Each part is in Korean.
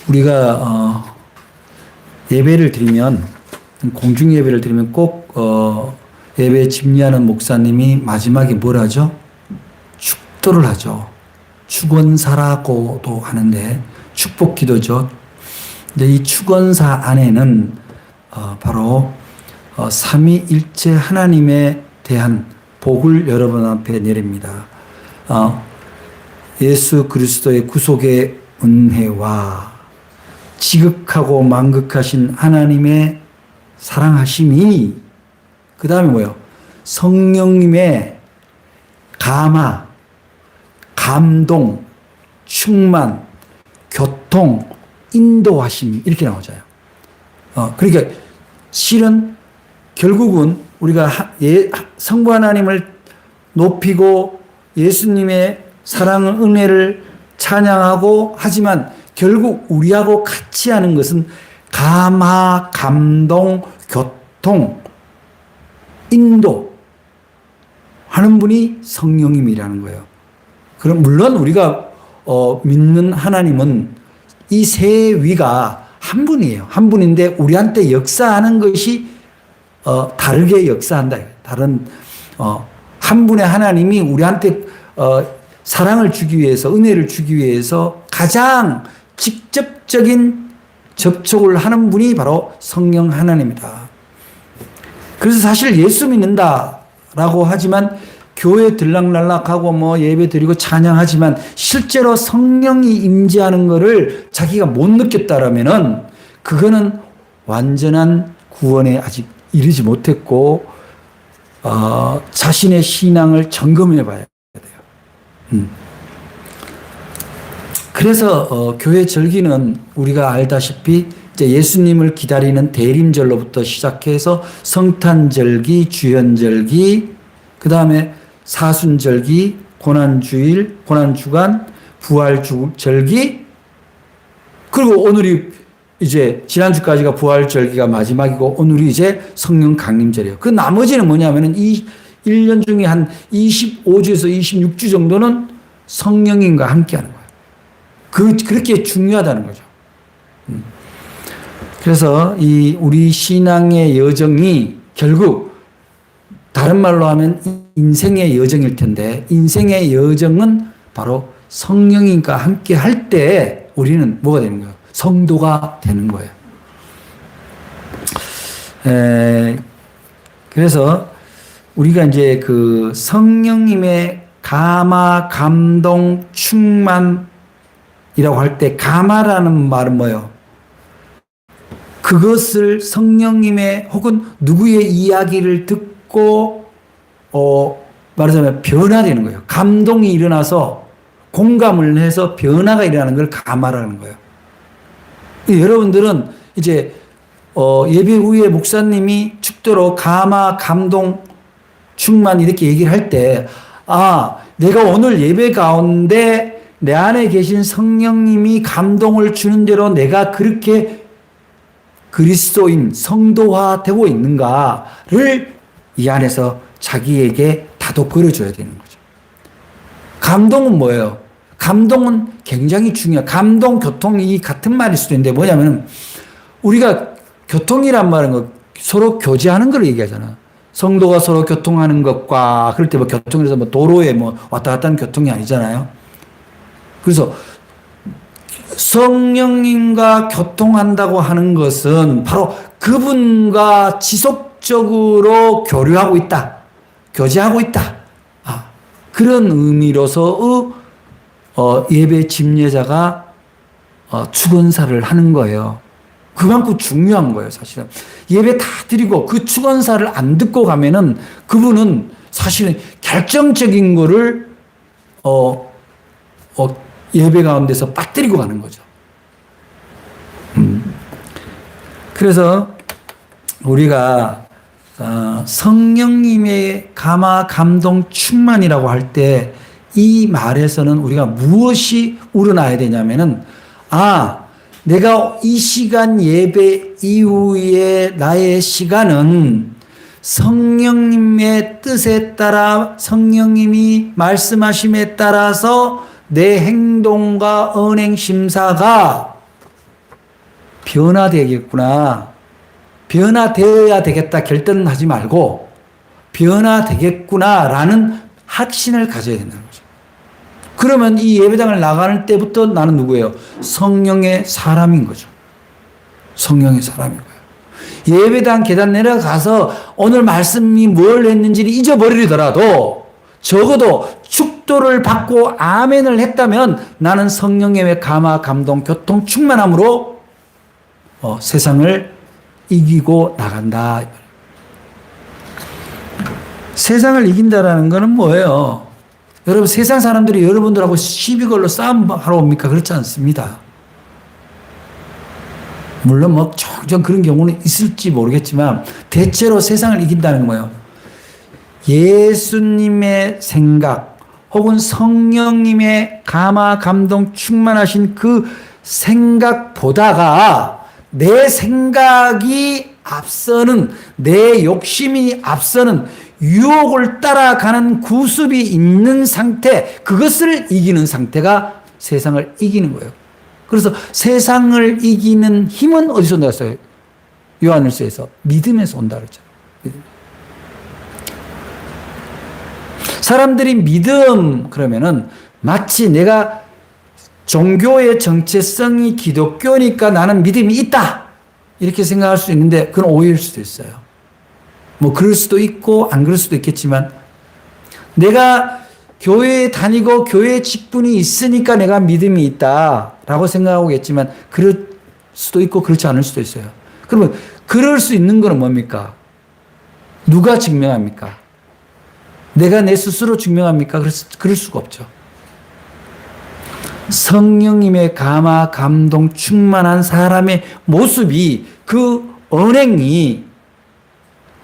우리가 예배를 드리면, 공중 예배를 드리면 꼭 예배에 집례하는 목사님이 마지막에 뭘 하죠? 축도를 하죠. 축원사라고도 하는데 축복 기도죠. 근데 이 축원사 안에는 바로 삼위일체 하나님에 대한 복을 여러분 앞에 내립니다. 예수 그리스도의 구속의 은혜와 지극하고 만극하신 하나님의 사랑하심이, 그 다음에 뭐예요? 성령님의 감화, 감동, 충만, 교통, 인도하심, 이렇게 나오잖아요. 그러니까 실은 결국은 우리가 성부 하나님을 높이고 예수님의 사랑, 은혜를 찬양하고 하지만 결국 우리하고 같이 하는 것은 감화, 감동, 교통, 인도 하는 분이 성령님이라는 거예요. 그럼 물론 우리가 믿는 하나님은 이 세 위가 한 분이에요. 한 분인데 우리한테 역사하는 것이 다르게 역사한다. 다른 한 분의 하나님이 우리한테 사랑을 주기 위해서, 은혜를 주기 위해서 가장 직접적인 접촉을 하는 분이 바로 성령 하나님이다. 그래서 사실 예수 믿는다라고 하지만 교회 들락날락하고 뭐 예배 드리고 찬양하지만 실제로 성령이 임재하는 것을 자기가 못 느꼈다라면은 그거는 완전한 구원에 아직 이르지 못했고 자신의 신앙을 점검해 봐야 돼요. 그래서 교회 절기는 우리가 알다시피 이제 예수님을 기다리는 대림절로부터 시작해서 성탄절기, 주연절기, 그 다음에 사순절기, 고난주일, 고난주간, 부활절기, 그리고 오늘이 이제 지난주까지가 부활절기가 마지막이고 오늘이 이제 성령 강림절이에요. 그 나머지는 뭐냐면은 이 1년 중에 한 25주에서 26주 정도는 성령님과 함께 하는 거예요. 그렇게 중요하다는 거죠. 그래서 우리 신앙의 여정이 결국 다른 말로 하면 인생의 여정일 텐데, 인생의 여정은 바로 성령님과 함께 할 때 우리는 뭐가 되는 거예요? 성도가 되는 거예요. 그래서 우리가 이제 그 성령님의 감화, 감동, 충만이라고 할 때, 감화라는 말은 뭐예요? 그것을 성령님의 혹은 누구의 이야기를 듣고 말하자면 변화되는 거예요. 감동이 일어나서 공감을 해서 변화가 일어나는 걸 감화라는 거예요. 여러분들은 이제 예배 후에 목사님이 축도로 감화, 감동, 충만 이렇게 얘기를 할 때, 내가 오늘 예배 가운데 내 안에 계신 성령님이 감동을 주는 대로 내가 그렇게 그리스도인 성도화되고 있는가를 이 안에서 자기에게 다독거려줘야 되는 거죠. 감동은 뭐예요? 감동은 굉장히 중요해요. 감동, 교통이 같은 말일 수도 있는데 뭐냐면 우리가 교통이란 말은 서로 교제하는 걸 얘기하잖아. 성도가 서로 교통하는 것과 그럴 때 뭐 교통에서 뭐 도로에 뭐 왔다 갔다 하는 교통이 아니잖아요. 그래서 성령님과 교통한다고 하는 것은 바로 그분과 지속적으로 교류하고 있다. 교제하고 있다. 그런 의미로서 예배 집례자가 축원사를 하는 거예요. 그만큼 중요한 거예요, 사실은. 예배 다 드리고 그 축원사를 안 듣고 가면은 그분은 사실은 결정적인 거를 예배 가운데서 빠뜨리고 가는 거죠. 그래서 우리가 성령님의 감화, 감동, 충만이라고 할 때 이 말에서는 우리가 무엇이 우러나야 되냐면은 내가 이 시간 예배 이후에 나의 시간은 성령님의 뜻에 따라 성령님이 말씀하심에 따라서 내 행동과 언행 심사가 변화되겠구나. 변화되어야 되겠다 결단하지 말고 변화되겠구나라는 확신을 가져야 된다는 거죠. 그러면 이 예배당을 나가는 때부터 나는 누구예요? 성령의 사람인 거죠. 성령의 사람인 거예요. 예배당 계단 내려가서 오늘 말씀이 뭘 했는지를 잊어버리더라도 적어도 축도를 받고 아멘을 했다면 나는 성령의 감화, 감동, 교통, 충만함으로 세상을 이기고 나간다. 세상을 이긴다라는 것은 뭐예요? 여러분, 세상 사람들이 여러분들하고 시비 걸로 싸움하러 옵니까? 그렇지 않습니다. 물론 뭐 종종 그런 경우는 있을지 모르겠지만 대체로 세상을 이긴다는 건 뭐예요? 예수님의 생각 혹은 성령님의 감화, 감동, 충만하신 그 생각보다가 내 생각이 앞서는, 내 욕심이 앞서는 유혹을 따라가는 구습이 있는 상태, 그것을 이기는 상태가 세상을 이기는 거예요. 그래서 세상을 이기는 힘은 어디서 나왔어요? 요한일서에서 믿음에서 온다 그랬잖아요. 사람들이 믿음 그러면은 마치 내가 종교의 정체성이 기독교니까 나는 믿음이 있다 이렇게 생각할 수 있는데 그건 오해일 수도 있어요. 뭐 그럴 수도 있고 안 그럴 수도 있겠지만 내가 교회에 다니고 교회 직분이 있으니까 내가 믿음이 있다라고 생각하고겠지만 그럴 수도 있고 그렇지 않을 수도 있어요. 그러면 그럴 수 있는 건 뭡니까? 누가 증명합니까? 내가 내 스스로 증명합니까? 그럴 수가 없죠. 성령님의 감화, 감동, 충만한 사람의 모습이 그 언행이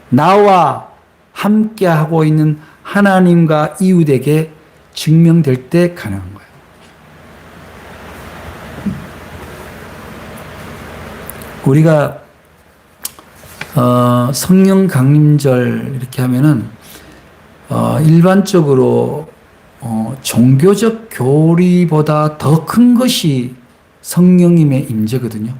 나와 함께하고 있는 하나님과 이웃에게 증명될 때 가능한 거예요. 우리가 성령 강림절 이렇게 하면은 일반적으로 종교적 교리보다 더 큰 것이 성령님의 임재거든요.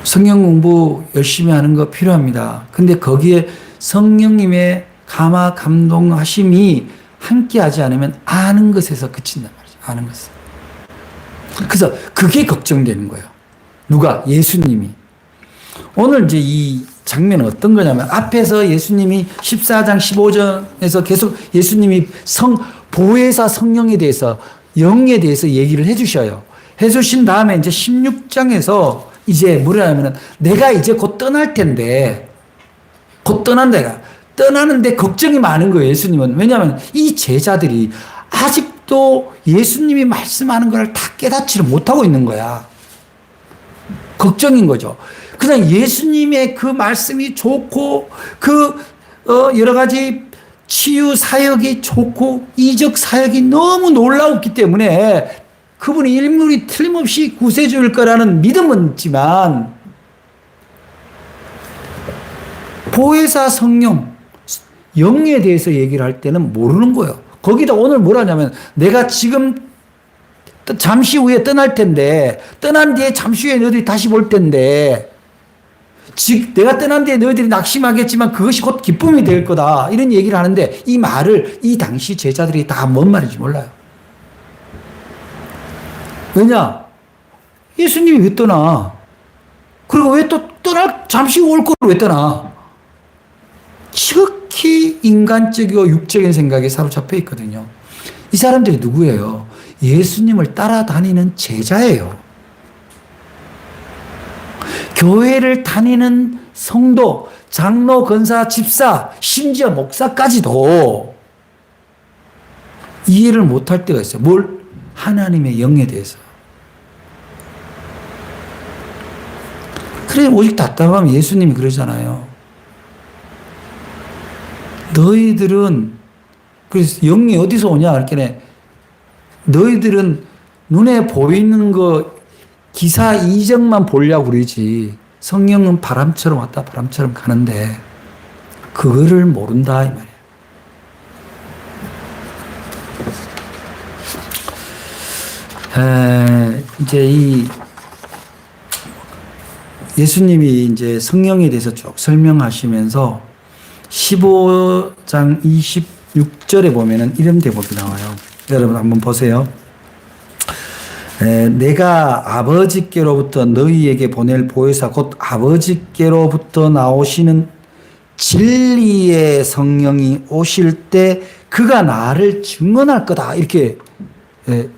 성경 공부 열심히 하는 거 필요합니다. 근데 거기에 성령님의 감화, 감동하심이 함께하지 않으면 아는 것에서 그친단 말이죠. 아는 것은. 그래서 그게 걱정되는 거예요. 누가? 예수님이. 오늘 이제 이 장면은 어떤 거냐면 앞에서 예수님이 14장 15절에서 계속 예수님이 보혜사 성령에 대해서 영에 대해서 얘기를 해주셔요. 해주신 다음에 이제 16장에서 이제 뭐라 하면은 내가 이제 곧 떠날 텐데 곧 떠난다. 떠나는데 걱정이 많은 거예요. 예수님은. 왜냐하면 이 제자들이 아직도 예수님이 말씀하는 걸 다 깨닫지를 못하고 있는 거야. 걱정인 거죠. 그냥 예수님의 그 말씀이 좋고 여러 가지 치유 사역이 좋고 이적 사역이 너무 놀라웠기 때문에 그분이 인물이 틀림없이 구세주일 거라는 믿음은 있지만 보혜사 성령 영에 대해서 얘기를 할 때는 모르는 거예요. 거기다 오늘 뭐라냐면 내가 지금 잠시 후에 떠날 텐데 떠난 뒤에 잠시 후에 너희들이 다시 볼 텐데 내가 떠난 뒤에 너희들이 낙심하겠지만 그것이 곧 기쁨이 될 거다 이런 얘기를 하는데 이 말을 이 당시 제자들이 다 뭔 말인지 몰라요. 왜냐? 예수님이 왜 떠나? 그리고 왜 또 잠시 올 거를 왜 떠나? 지극히 인간적이고 육적인 생각에 사로잡혀 있거든요. 이 사람들이 누구예요? 예수님을 따라다니는 제자예요. 교회를 다니는 성도, 장로, 권사, 집사, 심지어 목사까지도 이해를 못할 때가 있어요. 뭘? 하나님의 영에 대해서. 그래 오직 답답하면 예수님이 그러잖아요. 너희들은 그래서 영이 어디서 오냐 그랬더니 너희들은 눈에 보이는 거 기사 이적만 보려고 그러지 성령은 바람처럼 왔다 바람처럼 가는데 그거를 모른다 이 말이에요. 이제 예수님이 이제 성령에 대해서 쭉 설명하시면서 15장 26절에 보면은 이런 대목이 나와요. 여러분 한번 보세요. 내가 아버지께로부터 너희에게 보낼 보혜사 곧 아버지께로부터 나오시는 진리의 성령이 오실 때 그가 나를 증언할 거다. 이렇게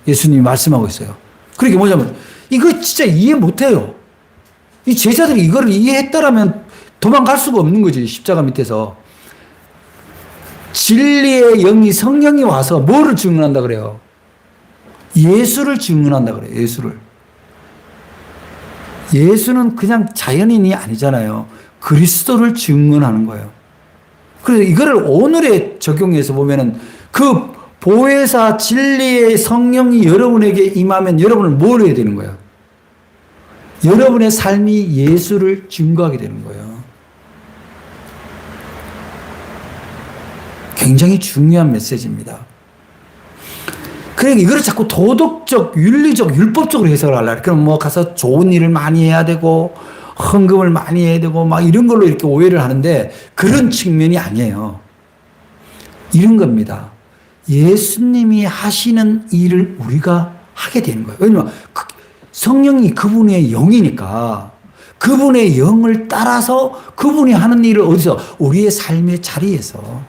예수님이 말씀하고 있어요. 그러니까 뭐냐면 이거 진짜 이해 못해요. 이 제자들이 이거를 이해했다라면 도망갈 수가 없는 거지. 십자가 밑에서. 진리의 영이 성령이 와서 뭐를 증언한다 그래요? 예수를 증언한다 그래요. 예수를. 예수는 그냥 자연인이 아니잖아요. 그리스도를 증언하는 거예요. 그래서 이거를 오늘에 적용해서 보면은 그 보혜사 진리의 성령이 여러분에게 임하면 여러분은 뭘 해야 되는 거예요? 여러분의 삶이 예수를 증거하게 되는 거예요. 굉장히 중요한 메시지입니다. 그러니까 이거를 자꾸 도덕적, 윤리적, 율법적으로 해석을 하려고. 그럼 뭐 가서 좋은 일을 많이 해야 되고, 헌금을 많이 해야 되고, 막 이런 걸로 이렇게 오해를 하는데 그런 측면이 아니에요. 이런 겁니다. 예수님이 하시는 일을 우리가 하게 되는 거예요. 왜냐면 성령이 그분의 영이니까 그분의 영을 따라서 그분이 하는 일을 어디서? 우리의 삶의 자리에서,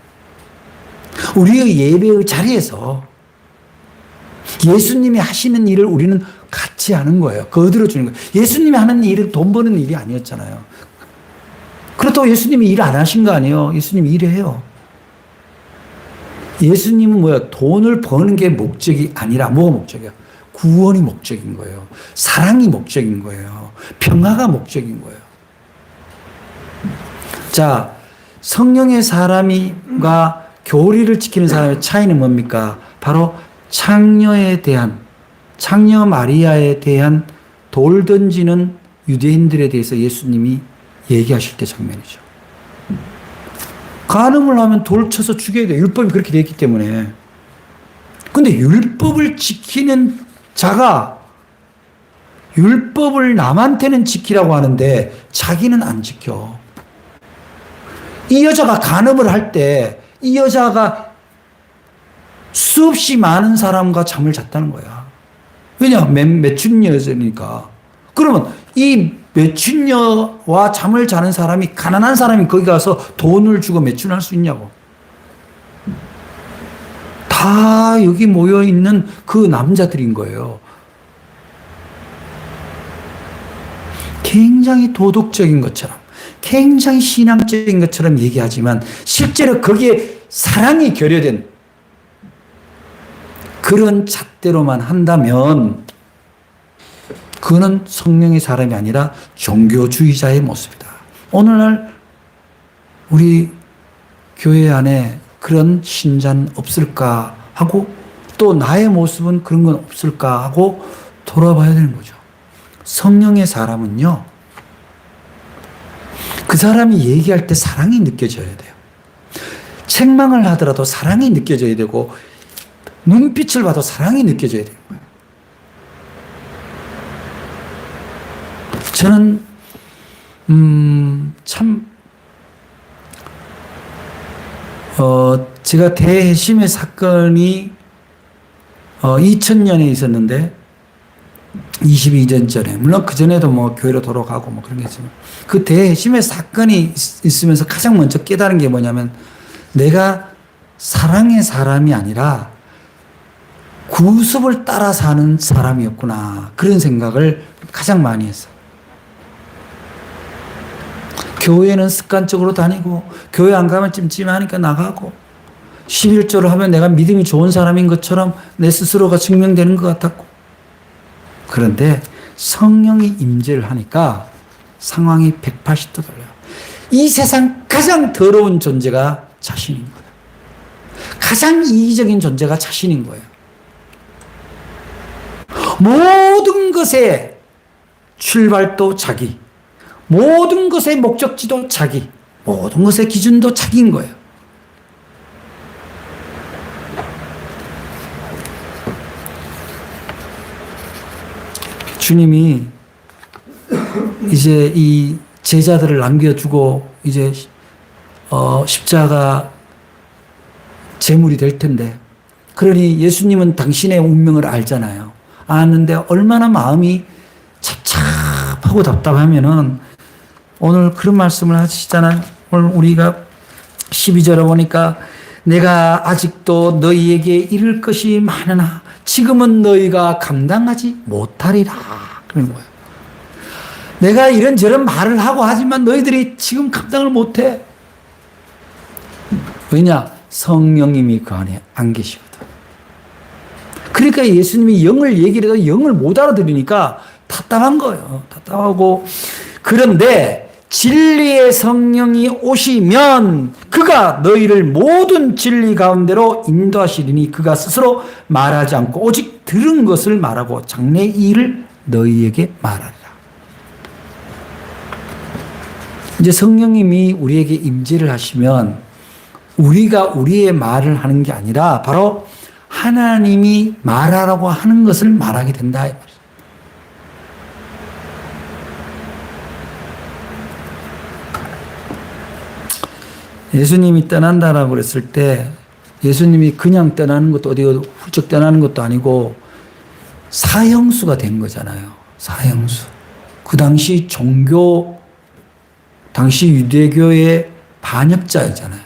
우리의 예배의 자리에서 예수님이 하시는 일을 우리는 같이 하는 거예요. 거들어주는 거예요. 예수님이 하는 일은 돈 버는 일이 아니었잖아요. 그렇다고 예수님이 일 안 하신 거 아니에요. 예수님이 일해요. 예수님은 뭐야? 돈을 버는 게 목적이 아니라 뭐가 목적이야? 구원이 목적인 거예요. 사랑이 목적인 거예요. 평화가 목적인 거예요. 자, 성령의 사람과 교리를 지키는 사람의 차이는 뭡니까? 바로 창녀에 대한, 창녀 마리아에 대한 돌 던지는 유대인들에 대해서 예수님이 얘기하실 때 장면이죠. 간음을 하면 돌 쳐서 죽여야 돼요. 율법이 그렇게 되어 있기 때문에. 근데 율법을 지키는 자가 율법을 남한테는 지키라고 하는데 자기는 안 지켜. 이 여자가 간음을 할 때 이 여자가 수없이 많은 사람과 잠을 잤다는 거야. 왜냐? 매춘녀니까. 그러면 이 매춘녀와 잠을 자는 사람이, 가난한 사람이 거기 가서 돈을 주고 매춘할 수 있냐고. 다 여기 모여있는 그 남자들인 거예요. 굉장히 도덕적인 것처럼, 굉장히 신앙적인 것처럼 얘기하지만 실제로 거기에 사랑이 결여된 그런 잣대로만 한다면 그는 성령의 사람이 아니라 종교주의자의 모습이다. 오늘날 우리 교회 안에 그런 신자는 없을까 하고, 또 나의 모습은 그런 건 없을까 하고 돌아봐야 되는 거죠. 성령의 사람은요, 그 사람이 얘기할 때 사랑이 느껴져야 돼요. 책망을 하더라도 사랑이 느껴져야 되고, 눈빛을 봐도 사랑이 느껴져야 되는 거예요. 저는 제가 대해심의 사건이 2000년에 있었는데 22년 전에, 물론 그 전에도 뭐 교회로 돌아가고 뭐 그런 게 있지만, 그 대해심의 사건이 있으면서 가장 먼저 깨달은 게 뭐냐면, 내가 사랑의 사람이 아니라 구습을 따라 사는 사람이었구나, 그런 생각을 가장 많이 했어요. 교회는 습관적으로 다니고, 교회 안 가면 찜찜하니까 나가고, 11조를 하면 내가 믿음이 좋은 사람인 것처럼 내 스스로가 증명되는 것 같았고, 그런데 성령이 임재를 하니까 상황이 180도 돌려요. 이 세상 가장 더러운 존재가 자신인 거예요. 가장 이기적인 존재가 자신인 거예요. 모든 것의 출발도 자기, 모든 것의 목적지도 자기, 모든 것의 기준도 자기인 거예요. 주님이 이제 이 제자들을 남겨두고 이제 십자가 제물이 될 텐데, 그러니 예수님은 당신의 운명을 알잖아요. 아는데 얼마나 마음이 찹찹하고 답답하면은 오늘 그런 말씀을 하시잖아요. 오늘 우리가 12절에 보니까 내가 아직도 너희에게 이를 것이 많으나 지금은 너희가 감당하지 못하리라. 그런 거예요. 내가 이런저런 말을 하고 하지만 너희들이 지금 감당을 못해. 왜냐? 성령님이 그 안에 안 계시거든. 그러니까 예수님이 영을 얘기를 해도 영을 못 알아들으니까 답답한 거예요. 답답하고. 그런데 진리의 성령이 오시면 그가 너희를 모든 진리 가운데로 인도하시리니 그가 스스로 말하지 않고 오직 들은 것을 말하고 장래 일을 너희에게 말하리라. 이제 성령님이 우리에게 임재를 하시면 우리가 우리의 말을 하는 게 아니라 바로 하나님이 말하라고 하는 것을 말하게 된다. 예수님이 떠난다라고 그랬을 때 예수님이 그냥 떠나는 것도 어디 훌쩍 떠나는 것도 아니고 사형수가 된 거잖아요. 사형수. 그 당시 당시 유대교의 반역자이잖아요.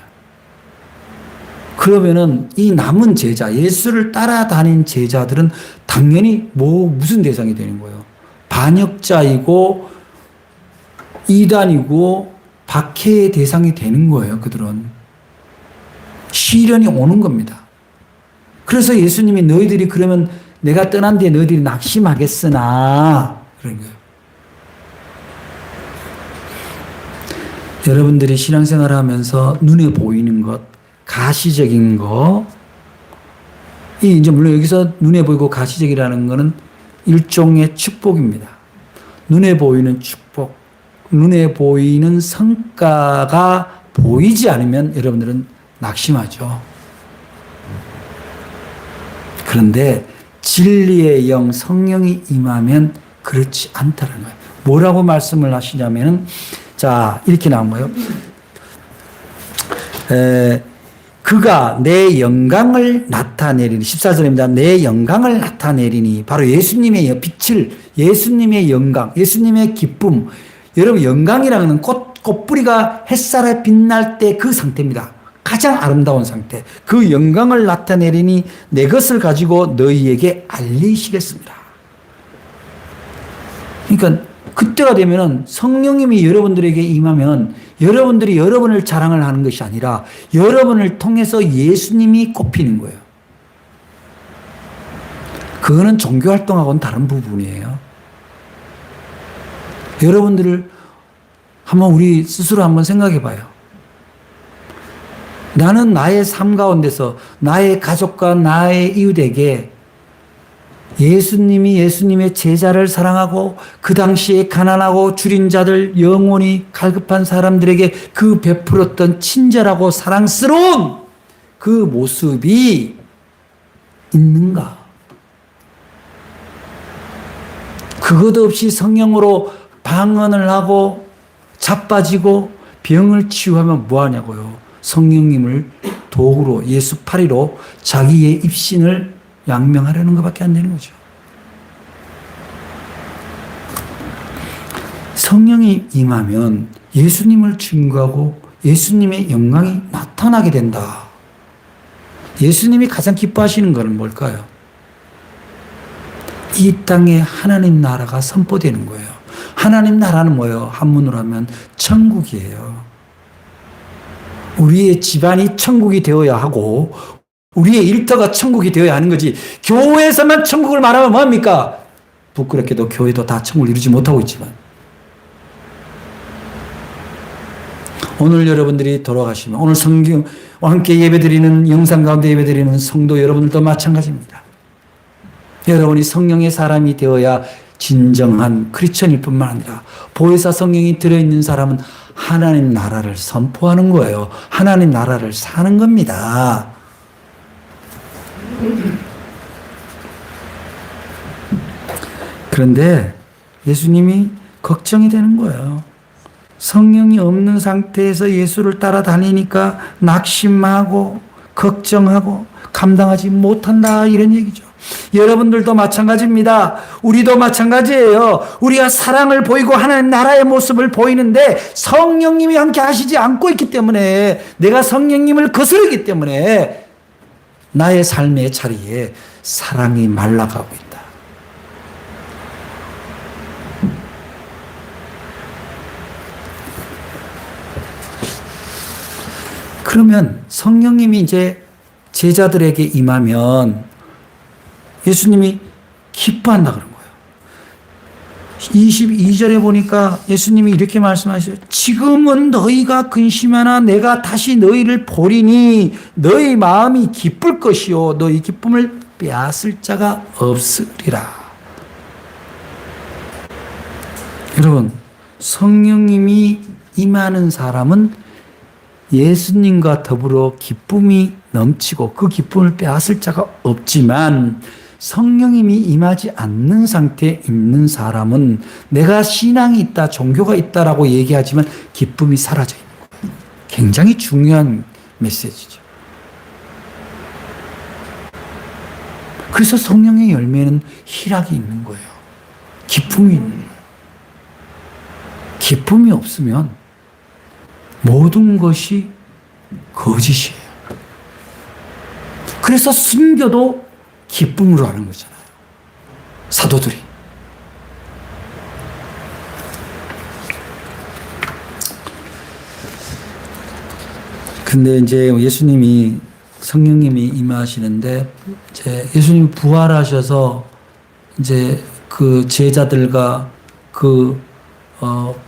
그러면은 이 남은 제자, 예수를 따라다닌 제자들은 당연히 무슨 대상이 되는 거예요? 반역자이고 이단이고 박해의 대상이 되는 거예요. 그들은. 시련이 오는 겁니다. 그래서 예수님이 너희들이 그러면 내가 떠난 뒤에 너희들이 낙심하겠으나 그런 거예요. 여러분들이 신앙생활을 하면서 눈에 보이는 것, 가시적인 거, 이제 물론 여기서 눈에 보이고 가시적이라는 것은 일종의 축복입니다. 눈에 보이는 축복, 눈에 보이는 성과가 보이지 않으면 여러분들은 낙심하죠. 그런데 진리의 영, 성령이 임하면 그렇지 않다는 거예요. 뭐라고 말씀을 하시냐면은, 자, 이렇게 나온 거예요. 그가 내 영광을 나타내리니, 14절입니다. 내 영광을 나타내리니, 바로 예수님의 빛을, 예수님의 영광, 예수님의 기쁨. 여러분, 영광이라는 꽃뿌리가 햇살에 빛날 때 그 상태입니다. 가장 아름다운 상태. 그 영광을 나타내리니 내 것을 가지고 너희에게 알리시겠습니다. 그러니까 그때가 되면은 성령님이 여러분들에게 임하면 여러분들이 여러분을 자랑을 하는 것이 아니라 여러분을 통해서 예수님이 꼽히는 거예요. 그거는 종교활동하고는 다른 부분이에요. 여러분들을 한번 우리 스스로 한번 생각해 봐요. 나는 나의 삶 가운데서 나의 가족과 나의 이웃에게 예수님이 예수님의 제자를 사랑하고 그 당시에 가난하고 줄인 자들, 영혼이 갈급한 사람들에게 그 베풀었던 친절하고 사랑스러운 그 모습이 있는가? 그것 없이 성령으로 방언을 하고 자빠지고 병을 치유하면 뭐하냐고요. 성령님을 도구로 예수 파리로 자기의 입신을 양명하려는 것밖에 안 되는 거죠. 성령이 임하면 예수님을 증거하고 예수님의 영광이 나타나게 된다. 예수님이 가장 기뻐하시는 것은 뭘까요? 이 땅에 하나님 나라가 선포되는 거예요. 하나님 나라는 뭐예요? 한문으로 하면 천국이에요. 우리의 집안이 천국이 되어야 하고 우리의 일터가 천국이 되어야 하는 거지. 교회에서만 천국을 말하면 뭐합니까? 부끄럽게도 교회도 다 천국을 이루지 못하고 있지만 오늘 여러분들이 돌아가시면 오늘 성경 함께 예배드리는 영상 가운데 예배드리는 성도 여러분들도 마찬가지입니다. 여러분이 성령의 사람이 되어야 진정한 크리스천일 뿐만 아니라 보혜사 성령이 들어있는 사람은 하나님 나라를 선포하는 거예요. 하나님 나라를 사는 겁니다. 그런데 예수님이 걱정이 되는 거예요. 성령이 없는 상태에서 예수를 따라다니니까 낙심하고 걱정하고 감당하지 못한다 이런 얘기죠. 여러분들도 마찬가지입니다. 우리도 마찬가지예요. 우리가 사랑을 보이고 하나님 나라의 모습을 보이는데 성령님이 함께 하시지 않고 있기 때문에, 내가 성령님을 거스르기 때문에 나의 삶의 자리에 사랑이 말라가고 있다. 그러면 성령님이 이제 제자들에게 임하면 예수님이 기뻐한다 그런 거예요. 22절에 보니까 예수님이 이렇게 말씀하셔요. 지금은 너희가 근심하나 내가 다시 너희를 보리니 너희 마음이 기쁠 것이요 너희 기쁨을 빼앗을 자가 없으리라. 여러분, 성령님이 임하는 사람은 예수님과 더불어 기쁨이 넘치고 그 기쁨을 빼앗을 자가 없지만, 성령님이 임하지 않는 상태에 있는 사람은 내가 신앙이 있다, 종교가 있다라고 얘기하지만 기쁨이 사라져 있는 거예요. 굉장히 중요한 메시지죠. 그래서 성령의 열매는 희락이 있는 거예요. 기쁨이 있는 거예요. 기쁨이 없으면 모든 것이 거짓이에요. 그래서 순교도 기쁨으로 하는 거잖아요. 사도들이. 근데 이제 예수님이, 성령님이 임하시는데, 이제 예수님이 부활하셔서 이제 그 제자들과 그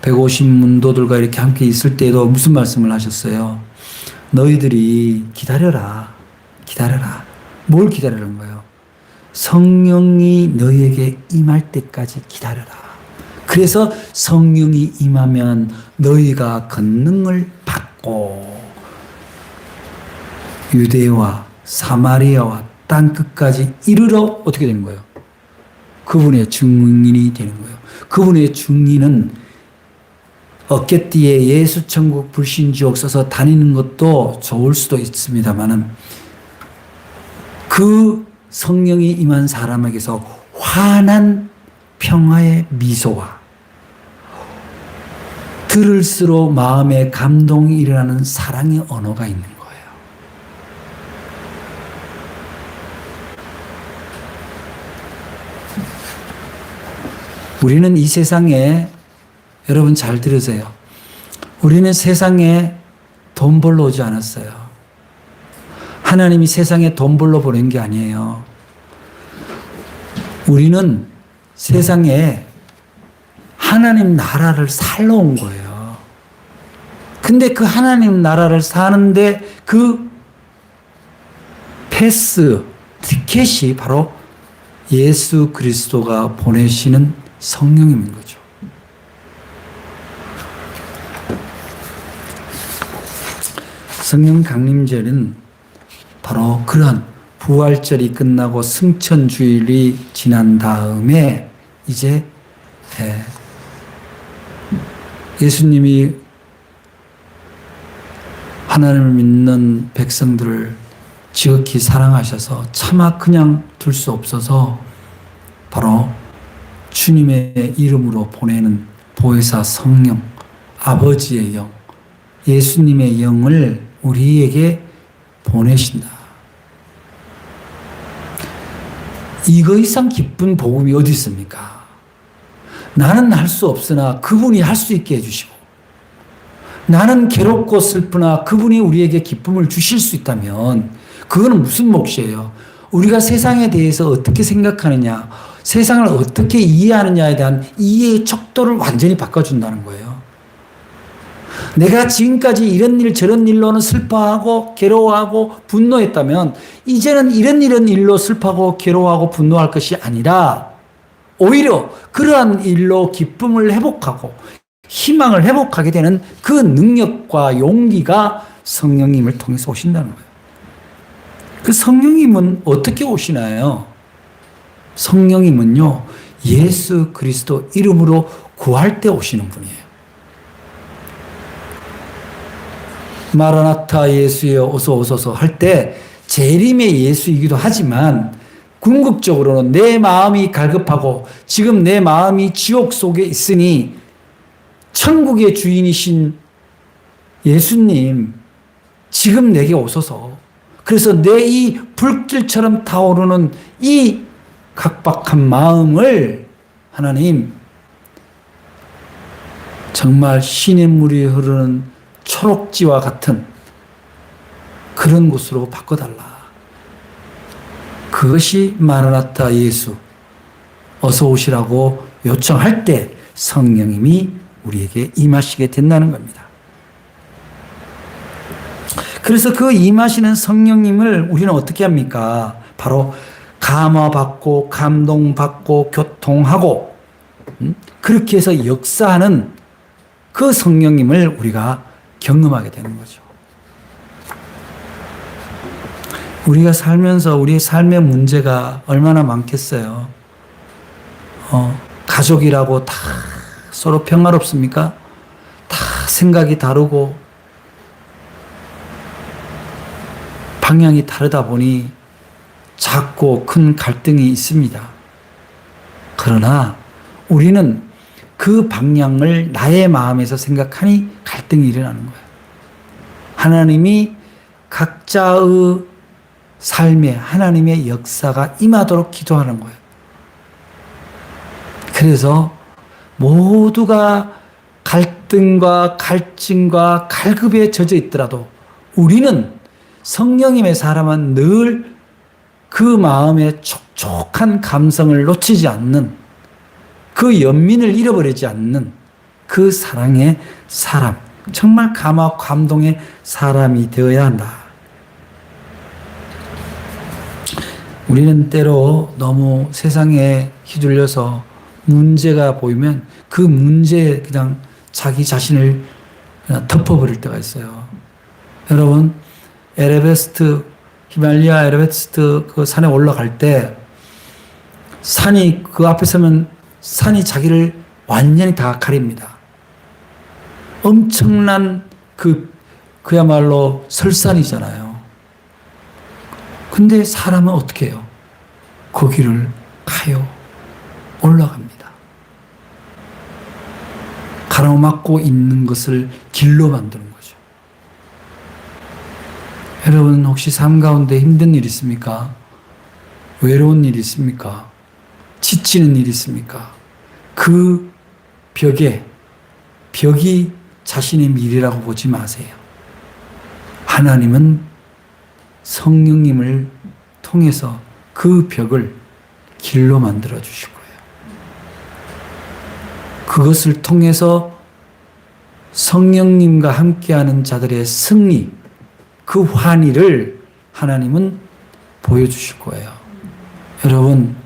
150문도들과 이렇게 함께 있을 때도 무슨 말씀을 하셨어요? 너희들이 기다려라. 기다려라. 뭘 기다리는 거예요? 성령이 너희에게 임할 때까지 기다려라. 그래서 성령이 임하면 너희가 권능을 받고 유대와 사마리아와 땅 끝까지 이르러 어떻게 되는 거예요? 그분의 증인이 되는 거예요. 그분의 증인은 어깨띠에 예수 천국 불신지옥 써서 다니는 것도 좋을 수도 있습니다만은, 그 성령이 임한 사람에게서 환한 평화의 미소와 들을수록 마음에 감동이 일어나는 사랑의 언어가 있는 거예요. 우리는 이 세상에, 여러분 잘 들으세요. 우리는 세상에 돈 벌러 오지 않았어요. 하나님이 세상에 돈 벌러 보낸 게 아니에요. 우리는 세상에 하나님 나라를 살러 온 거예요. 근데 그 하나님 나라를 사는데 그 패스, 티켓이 바로 예수 그리스도가 보내시는 성령님인 거죠. 성령 강림절은 바로 그런 부활절이 끝나고 승천주일이 지난 다음에 이제 예수님이 하나님을 믿는 백성들을 지극히 사랑하셔서 차마 그냥 둘 수 없어서 바로 주님의 이름으로 보내는 보혜사 성령, 아버지의 영, 예수님의 영을 우리에게 보내신다. 이거 이상 기쁜 복음이 어디 있습니까? 나는 할 수 없으나 그분이 할 수 있게 해주시고, 나는 괴롭고 슬프나 그분이 우리에게 기쁨을 주실 수 있다면 그거는 무슨 몫이에요? 우리가 세상에 대해서 어떻게 생각하느냐, 세상을 어떻게 이해하느냐에 대한 이해의 척도를 완전히 바꿔준다는 거예요. 내가 지금까지 이런 일 저런 일로는 슬퍼하고 괴로워하고 분노했다면 이제는 이런 일로 슬퍼하고 괴로워하고 분노할 것이 아니라 오히려 그러한 일로 기쁨을 회복하고 희망을 회복하게 되는 그 능력과 용기가 성령님을 통해서 오신다는 거예요. 그 성령님은 어떻게 오시나요? 성령님은요, 예수 그리스도 이름으로 구할 때 오시는 분이에요. 마라나타 예수여 어서 오소서 할 때 재림의 예수이기도 하지만 궁극적으로는 내 마음이 갈급하고 지금 내 마음이 지옥 속에 있으니 천국의 주인이신 예수님 지금 내게 오소서. 그래서 내 이 불길처럼 타오르는 이 각박한 마음을 하나님 정말 시냇물이 흐르는 초록지와 같은 그런 곳으로 바꿔달라. 그것이 마라나타 예수 어서 오시라고 요청할 때 성령님이 우리에게 임하시게 된다는 겁니다. 그래서 그 임하시는 성령님을 우리는 어떻게 합니까? 바로 감화받고 감동받고 교통하고 그렇게 해서 역사하는 그 성령님을 우리가 경험하게 되는 거죠. 우리가 살면서 우리의 삶의 문제가 얼마나 많겠어요. 가족이라고 다 서로 평화롭습니까? 다 생각이 다르고 방향이 다르다 보니 작고 큰 갈등이 있습니다. 그러나 우리는 그 방향을 나의 마음에서 생각하니 갈등이 일어나는 거예요. 하나님이 각자의 삶에 하나님의 역사가 임하도록 기도하는 거예요. 그래서 모두가 갈등과 갈증과 갈급에 젖어 있더라도 우리는 성령님의 사람은 늘 그 마음의 촉촉한 감성을 놓치지 않는 그 연민을 잃어버리지 않는 그 사랑의 사람, 정말 감화 감동의 사람이 되어야 한다. 우리는 때로 너무 세상에 휘둘려서 문제가 보이면 그 문제에 그냥 자기 자신을 그냥 덮어버릴 때가 있어요. 여러분, 히말라야 에베레스트 그 산에 올라갈 때 산이 그 앞에 서면 산이 자기를 완전히 다 가립니다. 엄청난 그야말로 설산이잖아요. 근데 사람은 어떻게 해요? 거기를 가요. 올라갑니다. 가로막고 있는 것을 길로 만드는 거죠. 여러분 혹시 삶 가운데 힘든 일 있습니까? 외로운 일 있습니까? 지치는 일 있습니까? 그 벽이 자신의 미래라고 보지 마세요. 하나님은 성령님을 통해서 그 벽을 길로 만들어 주실 거예요. 그것을 통해서 성령님과 함께하는 자들의 승리, 그 환희를 하나님은 보여주실 거예요. 여러분,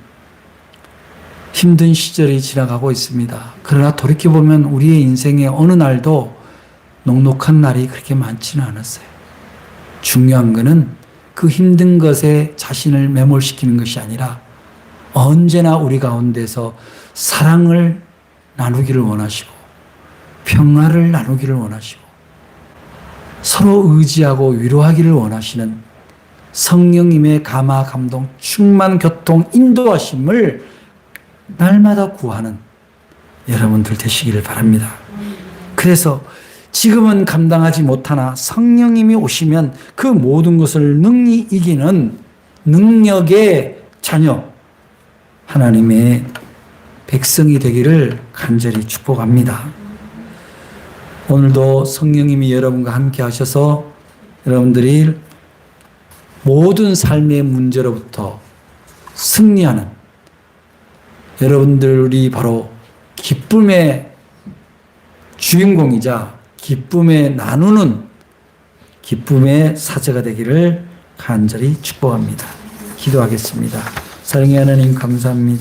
힘든 시절이 지나가고 있습니다. 그러나 돌이켜보면 우리의 인생의 어느 날도 녹록한 날이 그렇게 많지는 않았어요. 중요한 것은 그 힘든 것에 자신을 매몰시키는 것이 아니라 언제나 우리 가운데서 사랑을 나누기를 원하시고 평화를 나누기를 원하시고 서로 의지하고 위로하기를 원하시는 성령님의 감화, 감동, 충만, 교통, 인도하심을 날마다 구하는 여러분들 되시기를 바랍니다. 그래서 지금은 감당하지 못하나 성령님이 오시면 그 모든 것을 능히 이기는 능력의 자녀, 하나님의 백성이 되기를 간절히 축복합니다. 오늘도 성령님이 여러분과 함께 하셔서 여러분들이 모든 삶의 문제로부터 승리하는 여러분들이 바로 기쁨의 주인공이자 기쁨의 나누는 기쁨의 사제가 되기를 간절히 축복합니다. 기도하겠습니다. 사랑의 하나님 감사합니다.